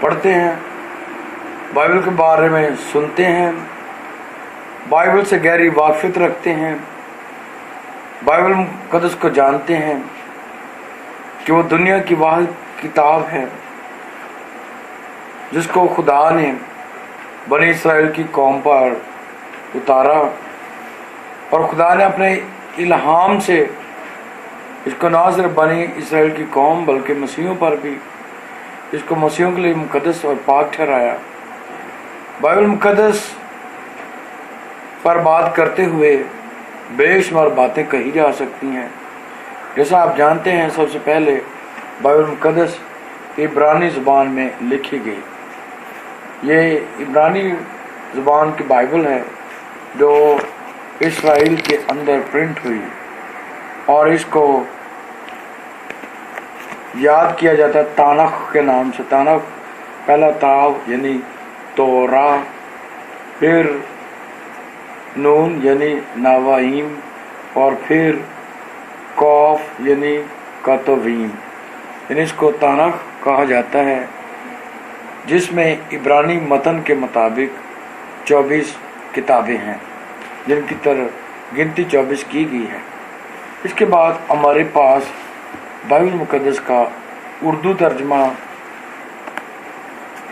پڑھتے ہیں، بائبل کے بارے میں سنتے ہیں، بائبل سے گہری واقفیت رکھتے ہیں، بائبل مقدس کو جانتے ہیں کہ وہ دنیا کی واحد کتاب ہے جس کو خدا نے بنی اسرائیل کی قوم پر اتارا، اور خدا نے اپنے الہام سے اس کو نہ صرف بنی اسرائیل کی قوم بلکہ مسیحوں پر بھی اس کو مسیحوں کے لیے مقدس اور پاک ٹھہرایا۔ بائبل مقدس پر بات کرتے ہوئے بے شمار باتیں کہی جا سکتی ہیں۔ جیسا آپ جانتے ہیں، سب سے پہلے بائبل مقدس عبرانی زبان میں لکھی گئی۔ یہ عبرانی زبان کی بائبل ہے جو اسرائیل کے اندر پرنٹ ہوئی، اور اس کو یاد کیا جاتا ہے تانخ کے نام سے۔ تانخ پہلا تاو یعنی تورا، پھر نون یعنی نواہیم، اور پھر قوف یعنی کتویم، یعنی اس کو تانخ کہا جاتا ہے، جس میں عبرانی متن کے مطابق 24 کتابیں ہیں جن کی گنتی 24 کی گئی ہے۔ اس کے بعد ہمارے پاس بائبل مقدس کا اردو ترجمہ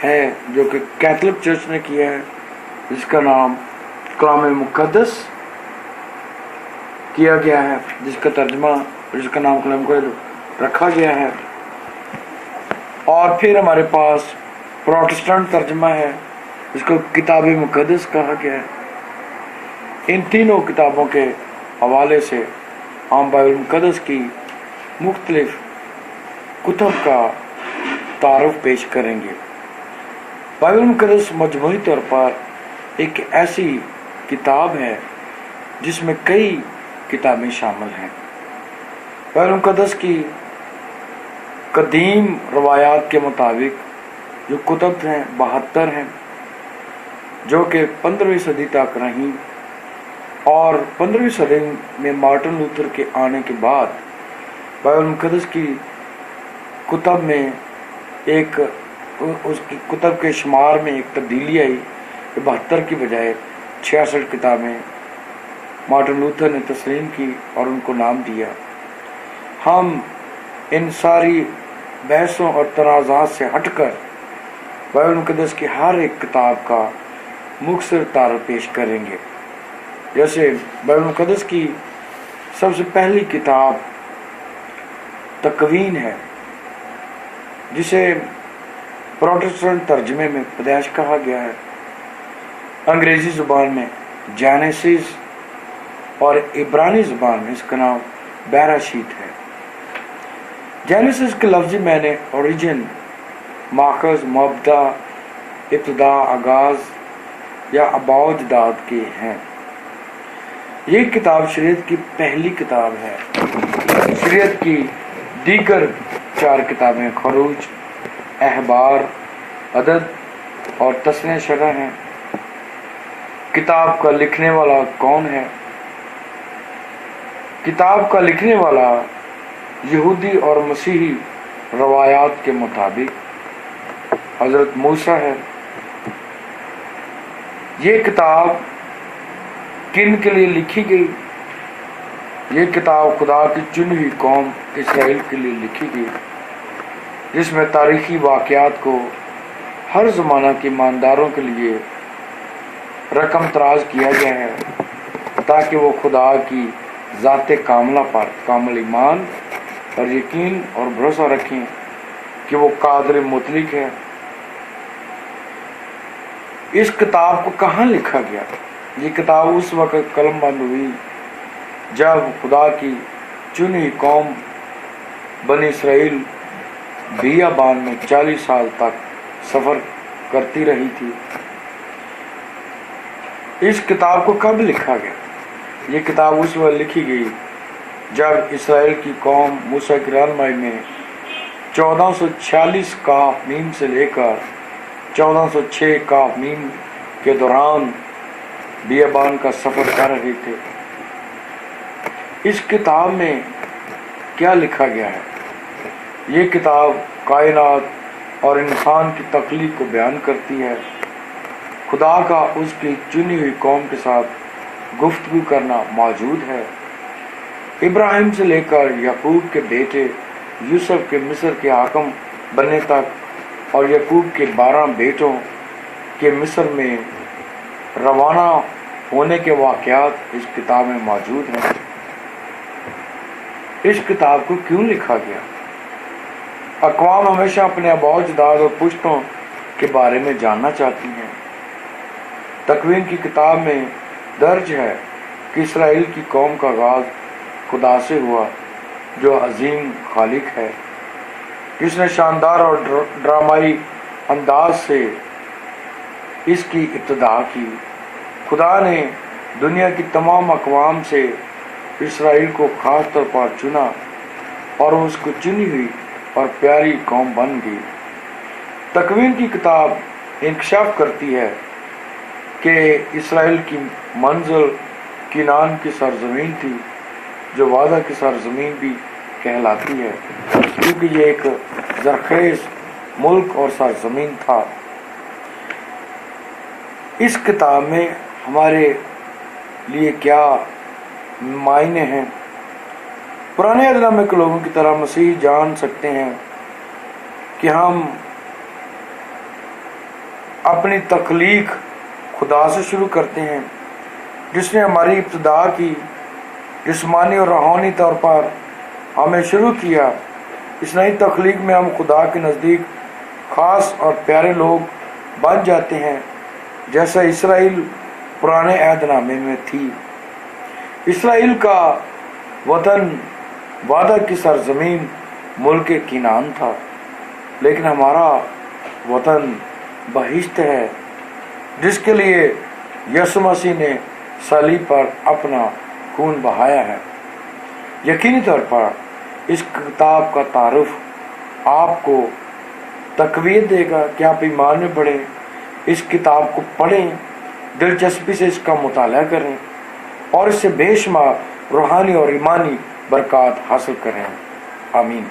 ہے جو کہ کیتھولک چرچ نے کیا ہے، جس کا نام کلام مقدس کیا گیا ہے، جس کا نام کلام مقدس رکھا گیا ہے۔ اور پھر ہمارے پاس پروٹسٹنٹ ترجمہ ہے جس کو کتاب مقدس کہا گیا ہے۔ ان تینوں کتابوں کے حوالے سے ہم بائبل مقدس کی مختلف کتب کا تعارف پیش کریں گے۔ بائبل مقدس مجموعی طور پر ایک ایسی کتاب ہے جس میں کئی کتابیں شامل ہیں۔ بائبل مقدس کی قدیم روایات کے مطابق جو کتب ہیں 72 ہیں، جو کہ 15ویں صدی تک رہیں، اور 15ویں صدی میں مارٹن لوتھر کے آنے کے بعد بائبل مقدس کی کتب میں اس کی کتب کے شمار میں ایک تبدیلی آئی۔ 72 کی بجائے 66 کتابیں مارٹن لوتھر نے تسلیم کی اور ان کو نام دیا۔ ہم ان ساری بحثوں اور تنازعات سے ہٹ کر بائبل مقدس کی ہر ایک کتاب کا مختصر تعارف پیش کریں گے۔ جیسے بائبل مقدس کی سب سے پہلی کتاب تکوین ہے، جسے پروٹسٹنٹ ترجمے میں پیدائش کہا گیا ہے، انگریزی زبان میں جینیسس، اور عبرانی زبان میں اس کا نام براشیت ہے۔ جینیسس کے لفظی معنی اوریجن، ماخذ، مبدا، ابتدا، آغاز یا آباء و اجداد کے ہیں۔ یہ کتاب شریعت کی پہلی کتاب ہے۔ شریعت کی دیگر 4 کتابیں خروج، احبار، عدد اور تثنیہ شرح ہیں۔ کتاب کا لکھنے والا کون ہے؟ کتاب کا لکھنے والا یہودی اور مسیحی روایات کے مطابق حضرت موسیٰ ہے۔ یہ کتاب کن کے لیے لکھی گئی؟ یہ کتاب خدا کی چنی ہوئی قوم اسرائیل کے لیے لکھی گئی، جس میں تاریخی واقعات کو ہر زمانہ کے ایمانداروں کے لیے رقم تراز کیا گیا ہے، تاکہ وہ خدا کی ذات کاملہ پر کامل ایمان اور یقین اور بھروسہ رکھیں کہ وہ قادر مطلق ہے۔ اس کتاب کو کہاں لکھا گیا؟ یہ کتاب اس وقت قلم بند ہوئی جب خدا کی چنی ہوئی قوم بنی اسرائیل بیابان میں 40 سال تک سفر کرتی رہی تھی۔ اس کتاب کو کب لکھا گیا؟ یہ کتاب اس وقت لکھی گئی جب اسرائیل کی قوم موسیٰ کی رہنمائی میں 1446 کاف میم سے لے کر 1406 کاف میم کے دوران بیابان کا سفر کر رہے تھے۔ اس کتاب میں کیا لکھا گیا ہے؟ یہ کتاب کائنات اور انسان کی تخلیق کو بیان کرتی ہے۔ خدا کا اس کی چنی ہوئی قوم کے ساتھ گفتگو کرنا موجود ہے۔ ابراہیم سے لے کر یعقوب کے بیٹے یوسف کے مصر کے حاکم بننے تک اور یعقوب کے 12 بیٹوں کے مصر میں روانہ ہونے کے واقعات اس کتاب میں موجود ہیں۔ اس کتاب کو کیوں لکھا گیا؟ اقوام ہمیشہ اپنے آباء و اجداد اور پشتوں کے بارے میں جاننا چاہتی ہیں۔ تکوین کی کتاب میں درج ہے کہ اسرائیل کی قوم کا آغاز خدا سے ہوا، جو عظیم خالق ہے، جس نے شاندار اور ڈرامائی انداز سے اس کی ابتدا کی۔ خدا نے دنیا کی تمام اقوام سے اسرائیل کو خاص طور پر چنا اور اس کو چنی ہوئی اور پیاری قوم بن گئی۔ تکوین کی کتاب انکشاف کرتی ہے کہ اسرائیل کی منزل کنعان کی سرزمین تھی، جو وعدہ کی سرزمین بھی کہلاتی ہے، کیونکہ یہ ایک زرخیز ملک اور سرزمین تھا۔ اس کتاب میں ہمارے لیے کیا معنی ہیں؟ پرانے عہد نامے کے لوگوں کی طرح مسیح جان سکتے ہیں کہ ہم اپنی تخلیق خدا سے شروع کرتے ہیں، جس نے ہماری ابتدا کی، جسمانی اور روحانی طور پر ہمیں شروع کیا۔ اس نئی تخلیق میں ہم خدا کے نزدیک خاص اور پیارے لوگ بن جاتے ہیں، جیسا اسرائیل پرانے عہد نامے میں تھی۔ اسرائیل کا وطن وعدہ کی سرزمین ملک کنعان تھا، لیکن ہمارا وطن بہشت ہے، جس کے لیے یسوع مسیح نے صلیب پر اپنا خون بہایا ہے۔ یقینی طور پر اس کتاب کا تعارف آپ کو تقویت دے گا کہ آپ ایمان میں بڑھیں، اس کتاب کو پڑھیں، دلچسپی سے اس کا مطالعہ کریں اور اس سے بے شمار روحانی اور ایمانی برکات حاصل کریں۔ آمین۔